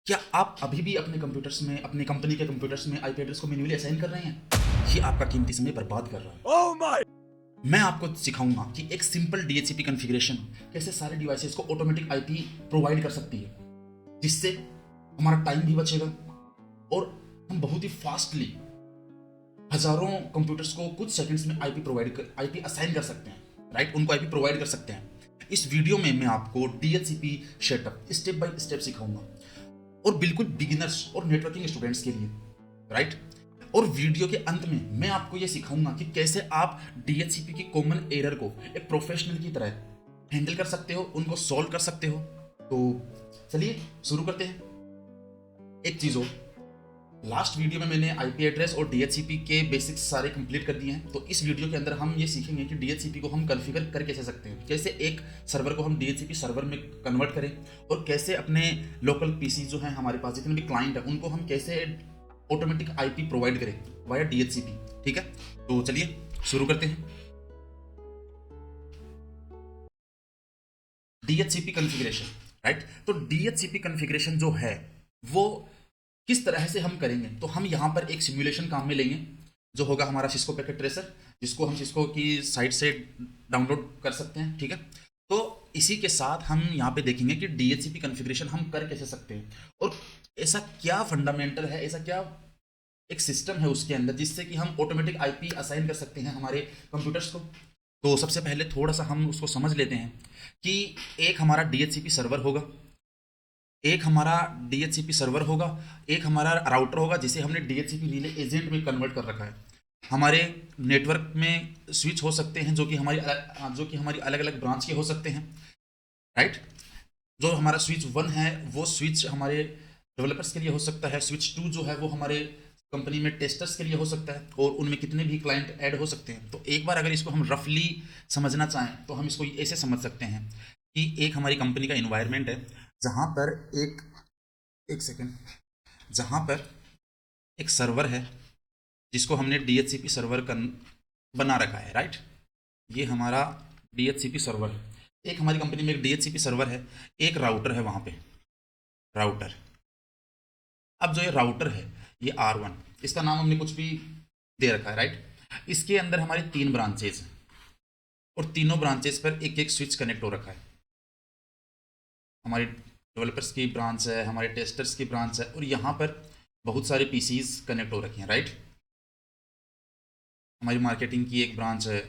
क्या आप अभी भी अपने कंप्यूटर्स में, अपने कंपनी के कंप्यूटर्स में आईपी एड्रेस को मैन्युअली असाइन कर रहे हैं? ये आपका कीमती समय बर्बाद कर रहा है। Oh my! मैं आपको सिखाऊंगा कि एक सिंपल डीएचसीपी कॉन्फ़िगरेशन कैसे सारे डिवाइसेस को ऑटोमेटिक आईपी प्रोवाइड कर सकती है, जिससे हमारा टाइम भी बचेगा और हम बहुत ही फास्टली हजारों कंप्यूटर्स को कुछ सेकंड्स में आईपी असाइन कर सकते हैं, राइट? उनको आईपी प्रोवाइड कर सकते हैं। इस वीडियो में मैं आपको DHCP setup step by step सिखाऊंगा, और बिल्कुल बिगिनर्स और नेटवर्किंग स्टूडेंट्स के लिए, राइट? और वीडियो के अंत में मैं आपको यह सिखाऊंगा कि कैसे आप डीएचसीपी की कॉमन एरर को एक प्रोफेशनल की तरह हैंडल कर सकते हो, उनको सॉल्व कर सकते हो। तो चलिए शुरू करते हैं। एक चीज हो, लास्ट वीडियो में मैंने आईपी एड्रेस और डीएचसीपी के बेसिक्स सारे कंप्लीट कर दिए हैं। तो इस वीडियो के अंदर हम ये सीखेंगे कि डीएचसीपी को हम कॉन्फ़िगर कर कैसे सकते हैं, कैसे एक सर्वर को हम डीएचसीपी सर्वर में कन्वर्ट करें, और कैसे अपने लोकल पीसी जो हैं हमारे पास जितने भी क्लाइंट हैं उनको हम कैसे ऑटोमेटिक आईपी प्रोवाइड करें वाया डीएचसीपी। ठीक है, तो चलिए शुरू करते हैं। DHCP configuration, right? तो डीएचसीपी कॉन्फ़िगरेशन जो है वो किस तरह से हम करेंगे, तो हम यहाँ पर एक सिमुलेशन काम में लेंगे जो होगा हमारा सिस्को पैकेट ट्रेसर, जिसको हम सिस्को की साइट से डाउनलोड कर सकते हैं। ठीक है, तो इसी के साथ हम यहाँ पे देखेंगे कि डीएचसीपी कॉन्फ़िगरेशन हम कर कैसे सकते हैं, और ऐसा क्या फंडामेंटल है, ऐसा क्या एक सिस्टम है उसके अंदर जिससे कि हम ऑटोमेटिक आईपी असाइन कर सकते हैं हमारे कंप्यूटर्स को। तो सबसे पहले थोड़ा सा हम उसको समझ लेते हैं कि एक हमारा डीएचसीपी सर्वर होगा, एक हमारा डीएचसीपी सर्वर होगा, एक हमारा राउटर होगा जिसे हमने डीएचसीपी रिले एजेंट में कन्वर्ट कर रखा है। हमारे नेटवर्क में स्विच हो सकते हैं जो कि हमारी अलग अलग ब्रांच के हो सकते हैं, राइट? जो हमारा स्विच 1 है वो स्विच हमारे डेवलपर्स के लिए हो सकता है, स्विच 2 जो है वो हमारे कंपनी में टेस्टर्स के लिए हो सकता है, और उनमें कितने भी क्लाइंट ऐड हो सकते हैं। तो एक बार अगर इसको हम रफली समझना चाहें तो हम इसको ऐसे समझ सकते हैं कि एक हमारी कंपनी का इन्वायरमेंट है जहाँ पर एक सेकेंड, जहाँ पर एक सर्वर है जिसको हमने डीएचसीपी सर्वर बना रखा है, राइट? ये हमारा डीएचसीपी सर्वर है। एक हमारी कंपनी में एक डीएचसीपी सर्वर है, एक राउटर है वहाँ पे, राउटर। अब जो ये राउटर है ये R1, इसका नाम हमने कुछ भी दे रखा है, राइट? इसके अंदर हमारी 3 ब्रांचेज हैं, और तीनों ब्रांचेज पर एक एक स्विच कनेक्ट हो रखा है। हमारी डेवलपर्स की ब्रांच है, हमारे टेस्टर्स की ब्रांच है, और यहाँ पर बहुत सारे पीसीज कनेक्ट हो रखे हैं, राइट? हमारी मार्केटिंग की एक ब्रांच है।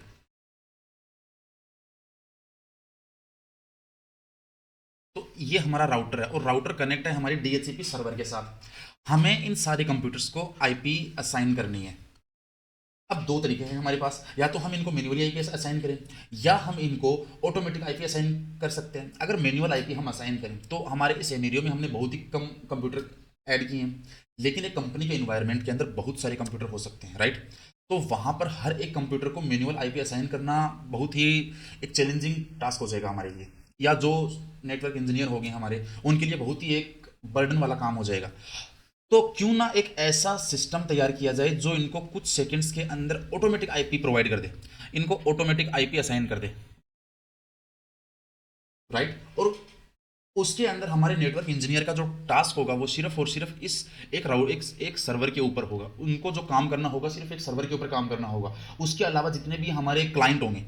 तो ये हमारा राउटर है, और राउटर कनेक्ट है हमारी डीएचसीपी सर्वर के साथ। हमें इन सारे कंप्यूटर्स को आईपी असाइन करनी है। अब दो तरीके हैं हमारे पास, या तो हम इनको मैन्युअली आईपी असाइन करें, या हम इनको ऑटोमेटिक आईपी असाइन कर सकते हैं। अगर मैन्युअल आईपी हम असाइन करें तो हमारे इस सिनेरियो में हमने बहुत ही कम कंप्यूटर ऐड किए हैं, लेकिन एक कंपनी के इन्वायरमेंट के अंदर बहुत सारे कंप्यूटर हो सकते हैं, राइट? तो वहाँ पर हर एक कंप्यूटर को मैन्युअल आईपी असाइन करना बहुत ही एक चैलेंजिंग टास्क हो जाएगा हमारे लिए, या जो नेटवर्क इंजीनियर हो गए हमारे, उनके लिए बहुत ही एक बर्डन वाला काम हो जाएगा। तो क्यों ना एक ऐसा सिस्टम तैयार किया जाए जो इनको कुछ सेकंड्स के अंदर ऑटोमेटिक आईपी प्रोवाइड कर दे, इनको ऑटोमेटिक आईपी असाइन कर दे, राइट? और उसके अंदर हमारे नेटवर्क इंजीनियर का जो टास्क होगा वो सिर्फ और सिर्फ इस एक सर्वर के ऊपर होगा। उनको जो काम करना होगा सिर्फ एक सर्वर के ऊपर काम करना होगा। उसके अलावा जितने भी हमारे क्लाइंट होंगे,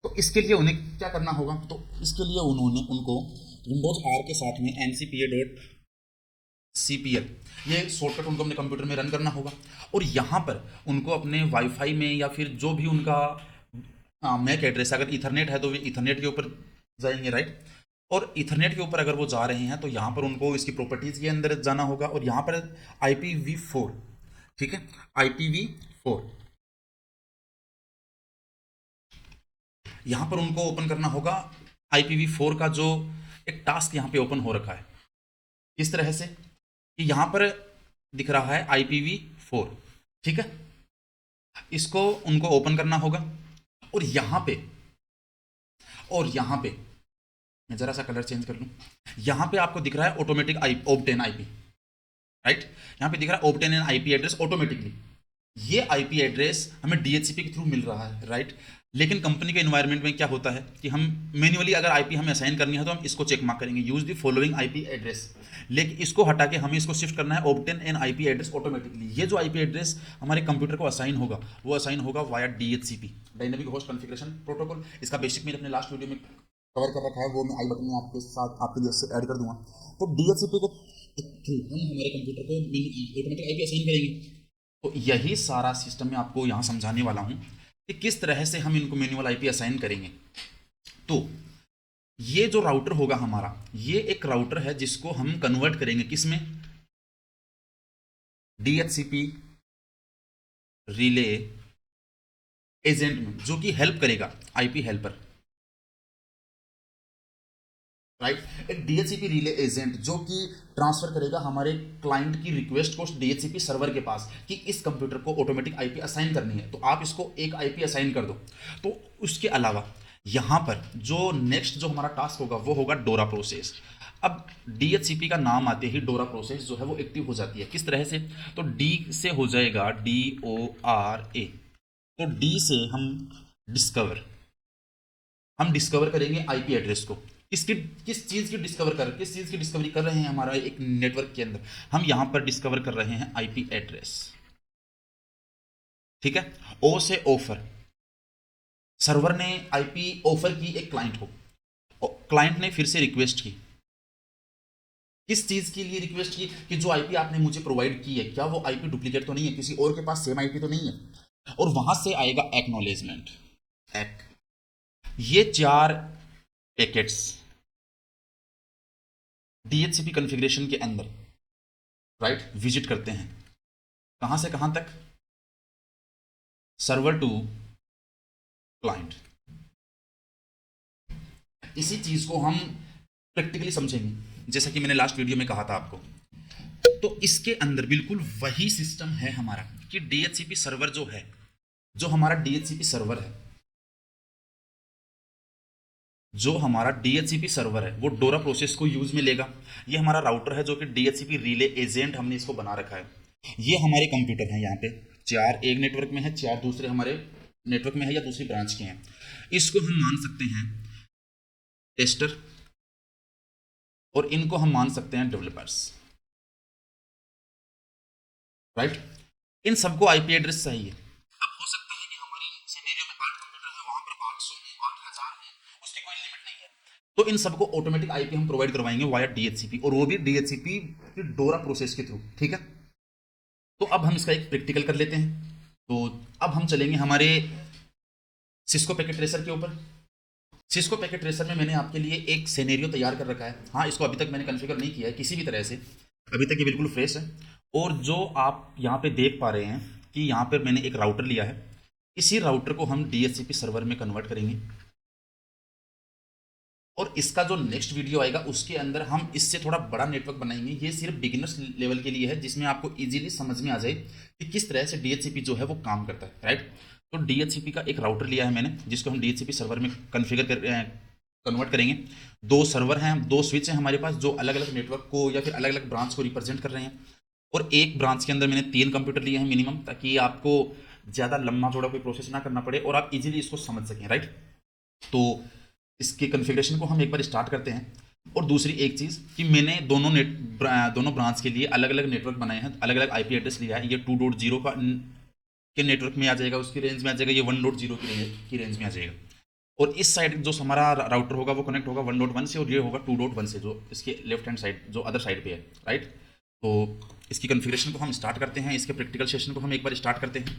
तो इसके लिए उन्हें क्या करना होगा, तो इसके लिए उन्होंने उनको विंडोज आर के साथ में ncpa.cpl ये शॉर्टकट उनको अपने कंप्यूटर में रन करना होगा, और यहाँ पर उनको अपने वाईफाई में, या फिर जो भी उनका मैक एड्रेस, अगर इथरनेट है तो वे इथरनेट के ऊपर जाएंगे, राइट? और इथरनेट के ऊपर अगर वो जा रहे हैं तो यहाँ पर उनको इसकी प्रॉपर्टीज के अंदर जाना होगा, और यहाँ पर IPv4, ठीक है, IPv4 यहाँ पर उनको ओपन करना होगा। IPv4 का जो एक टास्क यहाँ पे ओपन हो रखा है, इस तरह से कि यहाँ पर दिख रहा है IPv4, ठीक है? इसको उनको ओपन करना होगा, और यहाँ पे मैं जरा सा कलर चेंज कर लूँ। यहाँ पे आपको दिख रहा है ऑटोमेटिक ऑब्टेन आईपी, राइट? यहाँ पे दिख रहा है obtain N IP address automatically. ये आईपी एड्रेस हमें डीएचसीपी के थ्रू मिल रहा है, राइट? लेकिन कंपनी के एनवायरनमेंट में क्या होता है कि हम मैन्युअली अगर आईपी हमें असाइन करनी है तो हम इसको चेक मार्क करेंगे, use the following IP address. लेकिन इसको हटा के हमें इसको शिफ्ट करना है obtain N IP address automatically. ये जो आईपी एड्रेस हमारे कंप्यूटर को असाइन होगा वो असाइन होगा via DHCP, dynamic host configuration protocol. इसका बेसिक मैंने अपने लास्ट वीडियो में कवर कर रखा है, वो मैं आई बटन में आपके साथ आपके लिए से ऐड कर दूंगा। तो डीएचसीपी को थ्रू हम हमारे कंप्यूटर को ऑटोमेटिक आईपी असाइन करेंगे। तो यही सारा सिस्टम मैं आपको यहाँ समझाने वाला हूँ कि किस तरह से हम इनको मैन्युअल आईपी असाइन करेंगे। तो ये जो राउटर होगा हमारा, ये एक राउटर है जिसको हम कन्वर्ट करेंगे किसमें, डीएचसीपी रिले एजेंट में, जो कि हेल्प करेगा आईपी हेल्पर, राइट। एक डीएचसीपी रिले एजेंट जो कि ट्रांसफर करेगा हमारे क्लाइंट की रिक्वेस्ट को डीएचसीपी सर्वर के पास कि इस कंप्यूटर को ऑटोमेटिक आईपी असाइन करनी है, तो आप इसको एक आईपी असाइन कर दो। तो उसके अलावा यहाँ पर जो नेक्स्ट जो हमारा टास्क होगा वो होगा डोरा प्रोसेस। अब डीएचसीपी का नाम आते ही डोरा प्रोसेस जो है वो एक्टिव हो जाती है। किस तरह से, तो डी से हो जाएगा DORA। तो डी से हम डिस्कवर करेंगे आईपी एड्रेस को। किस चीज की डिस्कवरी कर रहे हैं, हमारा एक नेटवर्क के अंदर हम यहां पर डिस्कवर कर रहे हैं आईपी एड्रेस, ठीक है। ओ से ऑफर, सर्वर ने आईपी ऑफर की एक क्लाइंट को, क्लाइंट ने फिर से रिक्वेस्ट की। किस चीज के लिए रिक्वेस्ट की कि जो आईपी आपने मुझे प्रोवाइड की है क्या वो आईपी डुप्लीकेट तो नहीं है, किसी और के पास सेम आईपी तो नहीं है। और वहां से आएगा एक्नॉलेजमेंट, एक ये 4 पैकेट्स डीएचसीपी कॉन्फ़िगरेशन के अंदर, राइट, विजिट करते हैं। कहां से कहां तक, सर्वर टू क्लाइंट। इसी चीज को हम प्रैक्टिकली समझेंगे, जैसा कि मैंने लास्ट वीडियो में कहा था आपको। तो इसके अंदर बिल्कुल वही सिस्टम है हमारा कि डीएचसीपी सर्वर जो है, जो हमारा डीएचसीपी सर्वर है, जो हमारा डीएचसीपी सर्वर है वो डोरा प्रोसेस को यूज में लेगा। ये हमारा राउटर है जो कि डीएचसीपी रिले एजेंट हमने इसको बना रखा है। ये हमारे कंप्यूटर हैं, यहाँ पे 4 एक नेटवर्क में है, 4 दूसरे हमारे नेटवर्क में है या दूसरी ब्रांच के हैं। इसको हम मान सकते हैं टेस्टर और इनको हम मान सकते हैं डेवलपर्स, राइट। इन सबको आईपी एड्रेस चाहिए। अब हो सकता है कि हमारी सिनेरियो में 8 कंप्यूटर है, वहां पर 800 है, 8000 है, उसकी कोई लिमिट नहीं है। तो इन सबको ऑटोमेटिक आईपी हम प्रोवाइड करवाएंगे वाया डीएचसीपी, और वो भी डीएचसीपी की डोरा प्रोसेस के थ्रू, ठीक है। तो अब हम इसका एक प्रैक्टिकल कर लेते हैं। तो अब हम चलेंगे हमारे सिस्को पैकेट ट्रेसर के ऊपर। सिस्को पैकेट ट्रेसर में मैंने आपके लिए एक सिनेरियो तैयार कर रखा है। हाँ, इसको अभी तक मैंने कॉन्फ़िगर नहीं किया है किसी भी तरह से, अभी तक ये बिल्कुल फ्रेश है। और जो आप यहाँ पे देख पा रहे हैं कि यहाँ पर मैंने एक राउटर लिया है, इसी राउटर को हम डीएचसीपी सर्वर में कन्वर्ट करेंगे। और इसका जो नेक्स्ट वीडियो आएगा उसके अंदर हम इससे थोड़ा बड़ा नेटवर्क बनाएंगे। ये सिर्फ बिगिनर्स लेवल के लिए है, जिसमें आपको इजीली समझ में आ जाए कि किस तरह से डीएचसीपी जो है वो काम करता है, राइट। तो डीएचसीपी का एक राउटर लिया है मैंने, जिसको हम डीएचसीपी सर्वर में कन्वर्ट करेंगे। 2 सर्वर हैं, 2 स्विच हैं हमारे पास, जो अलग अलग नेटवर्क को या फिर अलग अलग ब्रांच को रिप्रेजेंट कर रहे हैं। और एक ब्रांच के अंदर मैंने 3 कंप्यूटर लिए हैं मिनिमम, ताकि आपको ज़्यादा लंबा चौड़ा कोई प्रोसेस ना करना पड़े और आप इजीली इसको समझ सकें, राइट। तो इसके कॉन्फ़िगरेशन को हम एक बार स्टार्ट करते हैं। और दूसरी एक चीज़ कि मैंने दोनों ब्रांच के लिए अलग अलग नेटवर्क बनाए हैं, अलग अलग आईपी एड्रेस लिया है। ये 2.0 के नेटवर्क में आ जाएगा, उसकी रेंज में आ जाएगा। ये 1.0 की रेंज में आ जाएगा। और इस साइड जो हमारा राउटर होगा वो कनेक्ट होगा 1.1 से, और ये होगा 2.1 से, जो इसके लेफ्ट हैंड साइड जो अदर साइड पे है, राइट। तो इसकी कॉन्फ़िगरेशन को हम स्टार्ट करते हैं, इसके प्रैक्टिकल सेशन को हम एक बार स्टार्ट करते हैं।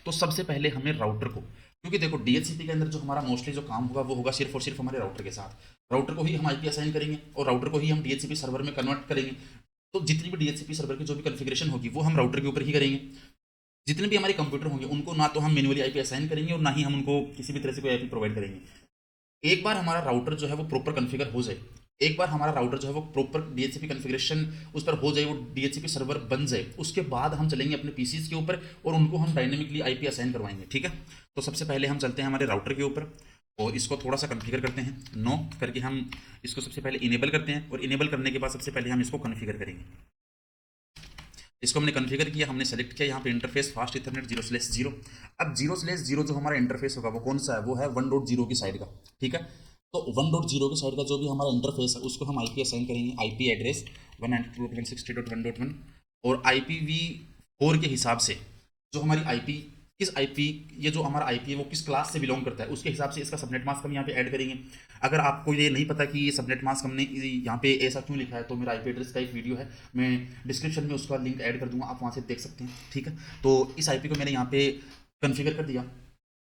तो सबसे पहले हमें राउटर को, क्योंकि देखो डीएचसीपी के अंदर जो हमारा मोस्टली जो काम होगा वो होगा सिर्फ और सिर्फ हमारे राउटर के साथ। राउटर को ही हम आईपी असाइन करेंगे और राउटर को ही हम डीएचसीपी सर्वर में कन्वर्ट करेंगे। तो जितनी भी डीएचसीपी सर्वर की जो भी कॉन्फ़िगरेशन होगी वो हम राउटर के ऊपर ही करेंगे। जितने भी हमारे कंप्यूटर होंगे उनको ना तो हम मैन्युअली आईपी असाइन करेंगे और ना ही हम उनको किसी भी तरह से कोई आईपी प्रोवाइड करेंगे। एक बार हमारा राउटर जो है वो प्रॉपर कॉन्फ़िगर हो जाए, एक बार हमारा राउटर जो है वो प्रॉपर डीएचसीपी कॉन्फ़िगरेशन उस पर हो जाए, वो डीएचसीपी सर्वर बन जाए, उसके बाद हम चलेंगे अपने पीसीज के ऊपर और उनको हम डायनेमिकली आईपी असाइन करवाएंगे, ठीक है। तो सबसे पहले हम चलते हैं हमारे राउटर के ऊपर और इसको थोड़ा सा कॉन्फ़िगर करते हैं। नो करके हम इसको सबसे पहले इनेबल करते हैं, और इनेबल करने के बाद सबसे पहले हम इसको कॉन्फ़िगर करेंगे। इसको हमने कॉन्फ़िगर किया, हमने सेलेक्ट किया यहाँ पे इंटरफेस फास्ट इथरनेट 0/0। अब 0/0 जो हमारा इंटरफेस होगा वो कौन सा है, वो है 1.0 की साइड का, ठीक है। तो 1.0 की साइड का जो भी हमारा इंटरफेस है उसको हम आईपी असाइन करेंगे, आईपी एड्रेस 192.168.1.1 और IPv4 के हिसाब से जो हमारी आईपी किस आईपी, ये जो हमारा आईपी है वो किस क्लास से बिलोंग करता है उसके हिसाब से इसका सबनेट मास्क हम यहाँ पे ऐड करेंगे। अगर आपको ये नहीं पता कि ये सबनेट मास्क हमने यहाँ पे ऐसा क्यों लिखा है, तो मेरा आईपी एड्रेस का एक वीडियो है, मैं डिस्क्रिप्शन में उसका लिंक ऐड कर दूंगा, आप वहाँ से देख सकते हैं, ठीक है। तो इस आईपी को मैंने यहाँ पे कन्फिगर कर दिया,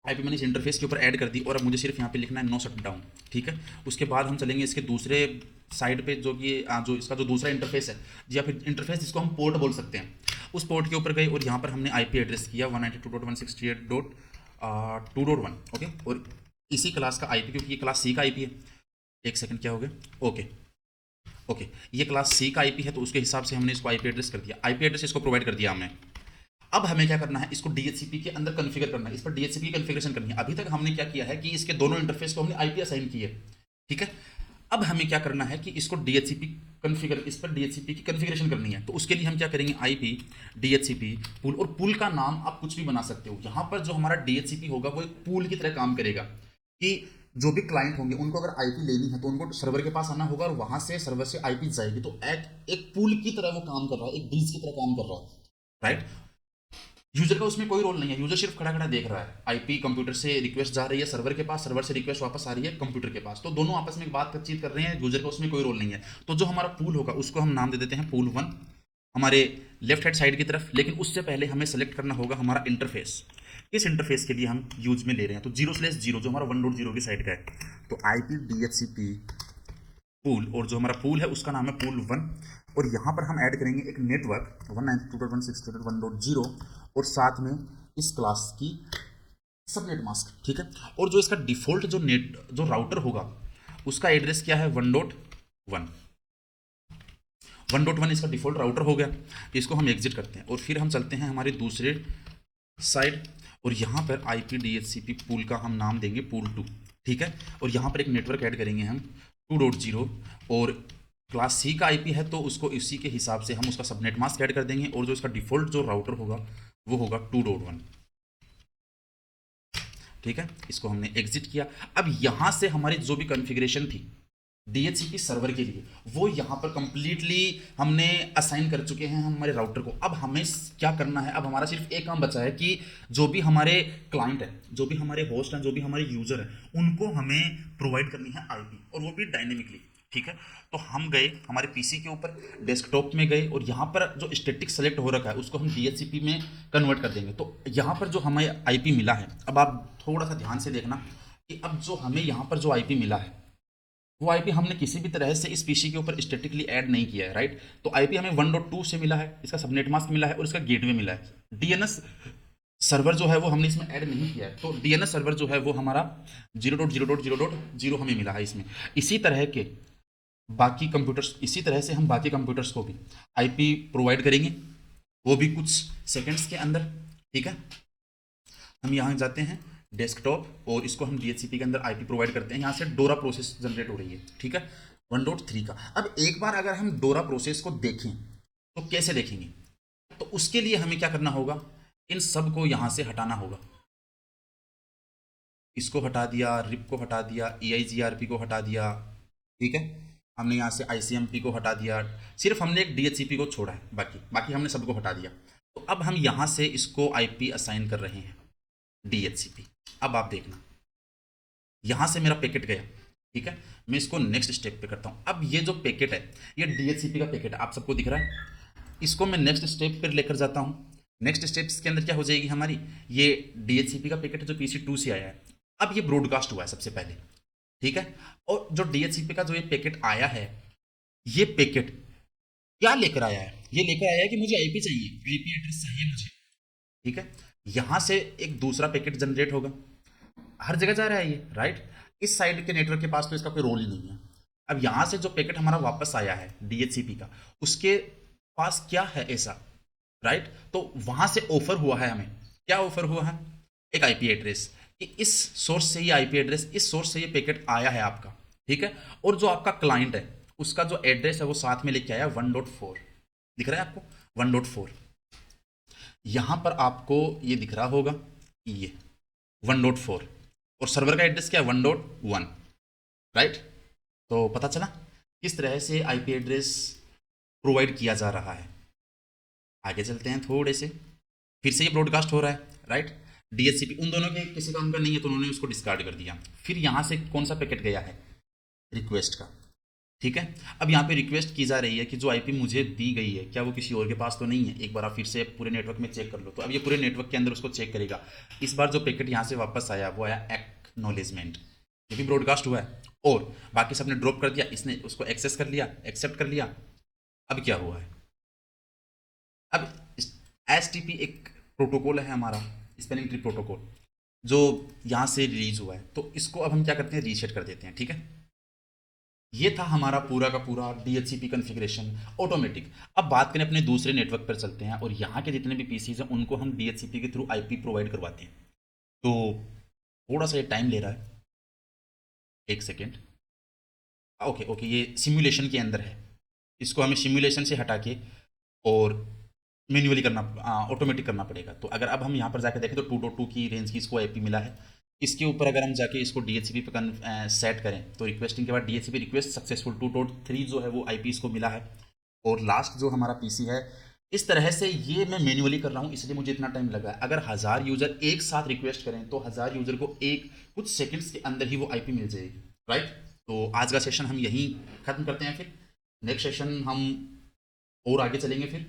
आईपी मैंने इस इंटरफेस के ऊपर ऐड कर दी और अब मुझे सिर्फ यहाँ पे लिखना है नो शट डाउन, ठीक है। उसके बाद हम चलेंगे इसके दूसरे साइड पे जो कि जो इसका जो दूसरा इंटरफेस है या फिर इंटरफेस जिसको हम पोर्ट बोल सकते हैं, उस पोर्ट के ऊपर गए और यहाँ पर हमने आईपी एड्रेस किया 192.168.2.1, ओके। और इसी क्लास का आईपी, क्योंकि ये क्लास सी का आईपी है, एक सेकंड क्या हो गया, ओके ओके, ये क्लास सी का आईपी है तो उसके हिसाब से हमने इसको आईपी एड्रेस कर दिया, आईपी एड्रेस इसको प्रोवाइड कर दिया हमने। अब हमें क्या करना है, इसको डीएचसीपी के अंदर कॉन्फ़िगर करना है, इस पर डीएचसीपी की कॉन्फ़िगरेशन करनी है। अभी तक हमने क्या किया है कि इसके दोनों इंटरफेस को हमने आईपी असाइन की है, ठीक है। अब हमें क्या करना है कि इसको डीएचसीपी कॉन्फ़िगर, इस पर डीएचसीपी की कॉन्फ़िगरेशन करनी है। तो उसके लिए हम क्या करेंगे, आईपी डीएचसीपी पूल, और पूल का नाम आप कुछ भी बना सकते हो। यहाँ पर जो हमारा डीएचसीपी होगा वो एक पूल की तरह काम करेगा कि जो भी क्लाइंट होंगे उनको अगर आईपी लेनी है तो उनको सर्वर के पास आना होगा और वहां से सर्वर से आईपी जाएगी। तो एक पूल की तरह वो काम कर रहा है, एक ब्रिज की तरह काम कर रहा है, राइट। यूजर का उसमें कोई रोल नहीं है, यूजर सिर्फ खड़ा खड़ा देख रहा है, आईपी कंप्यूटर से रिक्वेस्ट जा रही है सर्वर के पास, सर्वर से रिक्वेस्ट वापस आ रही है कंप्यूटर के पास, तो दोनों आपस में बातचीत कर रहे हैं, यूजर का उसमें कोई रोल नहीं है। तो जो हमारा पूल होगा उसको हम नाम दे देते हैं पूल 1 हमारे लेफ्ट हैंड साइड की तरफ। लेकिन उससे पहले हमें सेलेक्ट करना होगा हमारा इंटरफेस, किस इंटरफेस के लिए हम यूज में ले रहे हैं। तो 0/0 जो हमारा 1.0 की साइड का है, तो आईपी डीएचसीपी पूल, और जो हमारा पूल है उसका नाम है पूल 1, और यहाँ पर हम ऐड करेंगे एक नेटवर्क 192.168.1.0 और साथ में इस क्लास की सबनेट मास्क, ठीक है। और जो इसका डिफॉल्ट जो राउटर होगा उसका एड्रेस क्या है, 1.1 1.1 इसका डिफॉल्ट राउटर हो गया। इसको हम एग्जिट करते हैं और फिर हम चलते हैं हमारे दूसरे साइड, और यहाँ पर आईपी डीएचसीपी पूल का हम नाम देंगे पूल 2, ठीक है। और यहाँ पर एक नेटवर्क ऐड करेंगे हम 2.0, और क्लास सी का आईपी है तो उसको इसी के हिसाब से हम उसका सबनेट मास्क ऐड कर देंगे, और जो इसका डिफॉल्ट जो राउटर होगा वो होगा 2.1, ठीक है। इसको हमने एग्जिट किया। अब यहाँ से हमारी जो भी कॉन्फ़िगरेशन थी डीएचसीपी सर्वर के लिए वो यहाँ पर कंप्लीटली हमने असाइन कर चुके हैं हमारे राउटर को। अब हमें क्या करना है, अब हमारा सिर्फ एक काम बचा है कि जो भी हमारे क्लाइंट है, जो भी हमारे होस्ट हैं, जो भी हमारे यूजर है, उनको हमें प्रोवाइड करनी है आईपी, और वो भी डायनेमिकली, ठीक है। तो हम गए हमारे पीसी के ऊपर, डेस्कटॉप में गए, और यहाँ पर जो स्टैटिक सेलेक्ट हो रखा है उसको हम डीएचसीपी में कन्वर्ट कर देंगे। तो यहाँ पर जो हमें आईपी मिला है, अब आप थोड़ा सा ध्यान से देखना कि अब जो हमें यहाँ पर जो आईपी मिला है वो आईपी हमने किसी भी तरह से इस पीसी के ऊपर स्टैटिकली ऐड नहीं किया है, राइट। तो आईपी हमें 1.2 से मिला है, इसका सबनेट मास्क मिला है और इसका गेटवे मिला है। डीएनएस सर्वर जो है वो हमने इसमें ऐड नहीं किया है, तो डीएनएस सर्वर जो है वो हमारा 0.0.0.0 हमें मिला है इसमें। इसी तरह के बाकी कंप्यूटर्स, इसी तरह से हम बाकी कंप्यूटर्स को भी आईपी प्रोवाइड करेंगे, वो भी कुछ सेकेंड्स के अंदर, ठीक है। हम यहाँ जाते हैं डेस्कटॉप, और इसको हम डीएचसीपी के अंदर आईपी प्रोवाइड करते हैं। यहाँ से डोरा प्रोसेस जनरेट हो रही है, ठीक है, 1.3 का। अब एक बार अगर हम डोरा प्रोसेस को देखें तो कैसे देखेंगे, तो उसके लिए हमें क्या करना होगा, इन सब को यहाँ से हटाना होगा। इसको हटा दिया, रिप को हटा दिया, EIGRP को हटा दिया, ठीक है। हमने यहाँ से ICMP को हटा दिया, सिर्फ हमने एक DHCP को छोड़ा है, बाकी बाकी हमने सबको हटा दिया। तो अब हम यहाँ से इसको IP असाइन कर रहे हैं DHCP। अब आप देखना यहाँ से मेरा पैकेट गया, ठीक है। मैं इसको नेक्स्ट स्टेप पे करता हूँ। अब ये जो पैकेट है ये DHCP का पैकेट है, आप सबको दिख रहा है। इसको मैं नेक्स्ट स्टेप पर लेकर जाता हूँ। नेक्स्ट स्टेप्स के अंदर क्या हो जाएगी हमारी, ये DHCP का पैकेट है जो PC2 से आया है। अब ये ब्रॉडकास्ट हुआ है सबसे पहले, ठीक है। और जो DHCP का जो ये पैकेट आया है, ये पैकेट क्या लेकर आया है, ये लेकर आया है कि मुझे आईपी चाहिए, आईपी एड्रेस चाहिए मुझे, ठीक है। यहां से एक दूसरा पैकेट जनरेट होगा, हर जगह जा रहा है ये, राइट। इस साइड के नेटवर्क के पास तो इसका कोई रोल ही नहीं है। अब यहां से जो पैकेट हमारा वापस आया है DHCP का, उसके पास क्या है ऐसा, राइट। तो वहां से ऑफर हुआ है, हमें क्या ऑफर हुआ है, एक आईपी एड्रेस, कि इस सोर्स से ये आईपी एड्रेस, इस सोर्स से ये पैकेट आया है आपका, ठीक है। और जो आपका क्लाइंट है उसका जो एड्रेस है वो साथ में लेके आया 1.4, दिख रहा है आपको 1.4, यहाँ पर आपको ये दिख रहा होगा, ये 1.4 और सर्वर का एड्रेस क्या है 1.1, राइट। तो पता चला किस तरह से आईपी एड्रेस प्रोवाइड किया जा रहा है। आगे चलते हैं थोड़े से, फिर से ये ब्रॉडकास्ट हो रहा है, राइट। डीएचसीपी उन दोनों के किसी काम का नहीं है तो उन्होंने उसको डिस्कार्ड कर दिया। फिर यहाँ से कौन सा पैकेट गया है, रिक्वेस्ट का, ठीक है। अब यहाँ पे रिक्वेस्ट की जा रही है कि जो आईपी मुझे दी गई है क्या वो किसी और के पास तो नहीं है, एक बार आप फिर से पूरे नेटवर्क में चेक कर लो। तो अब ये पूरे नेटवर्क के अंदर उसको चेक करेगा। इस बार जो पैकेट यहाँ से वापस आया वो आया एक्नॉलेजमेंट, ये भी ब्रॉडकास्ट हुआ है और बाकी सबने ड्रॉप कर दिया, इसने उसको एक्सेस कर लिया, एक्सेप्ट कर लिया। अब क्या हुआ है, अब एस टी पी एक प्रोटोकॉल है हमारा, स्पेलिंग ट्री प्रोटोकॉल, जो यहाँ से रिलीज हुआ है। तो इसको अब हम क्या करते हैं, रीसेट कर देते हैं, ठीक है। ये था हमारा पूरा का पूरा DHCP कॉन्फ़िगरेशन ऑटोमेटिक। अब बात करें अपने दूसरे नेटवर्क पर चलते हैं और यहाँ के जितने भी पीसीज हैं उनको हम DHCP के थ्रू आईपी प्रोवाइड करवाते हैं। तो थोड़ा सा ये टाइम ले रहा है, एक सेकेंड। ओके ओके, ये सिमुलेशन के अंदर है, इसको हमें सिमुलेशन से हटा के और मैन्युअली करना, ऑटोमेटिक करना पड़ेगा। तो अगर अब हम यहाँ पर जाकर देखें तो 2.2 की रेंज की इसको आईपी मिला है। इसके ऊपर अगर हम जाके इसको DHCP पे सेट करें तो रिक्वेस्टिंग के बाद DHCP रिक्वेस्ट सक्सेसफुल 2.3 जो है वो आईपी इसको मिला है। और लास्ट जो हमारा पीसी है, इस तरह से ये मैं मैन्युअली कर रहा हूँ इसलिए मुझे इतना टाइम लगा है। अगर 1000 यूज़र एक साथ रिक्वेस्ट करें तो 1000 यूज़र को एक कुछ सेकंड्स के अंदर ही वो आईपी मिल जाएगी, राइट। तो आज का सेशन हम यहीं ख़त्म करते हैं, फिर नेक्स्ट सेशन हम और आगे चलेंगे फिर,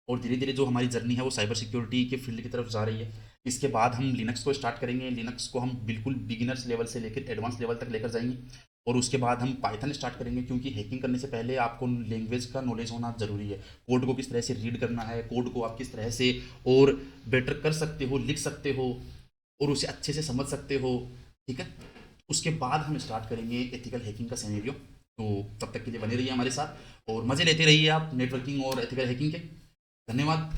और धीरे धीरे जो हमारी जर्नी है वो साइबर सिक्योरिटी के फील्ड की तरफ जा रही है। इसके बाद हम लिनक्स को स्टार्ट करेंगे, लिनक्स को हम बिल्कुल बिगिनर्स लेवल से लेकर एडवांस लेवल तक लेकर जाएंगे। और उसके बाद हम पाइथन स्टार्ट करेंगे, क्योंकि हैकिंग करने से पहले आपको लैंग्वेज का नॉलेज होना ज़रूरी है। कोड को किस तरह से रीड करना है, कोड को आप किस तरह से और बेटर कर सकते हो, लिख सकते हो और उसे अच्छे से समझ सकते हो, ठीक है। उसके बाद हम स्टार्ट करेंगे एथिकल हैकिंग का सिनेरियो। तो तब तक के लिए बने रहिए हमारे साथ और मज़े लेते रहिए आप नेटवर्किंग और एथिकल हैकिंग के। धन्यवाद।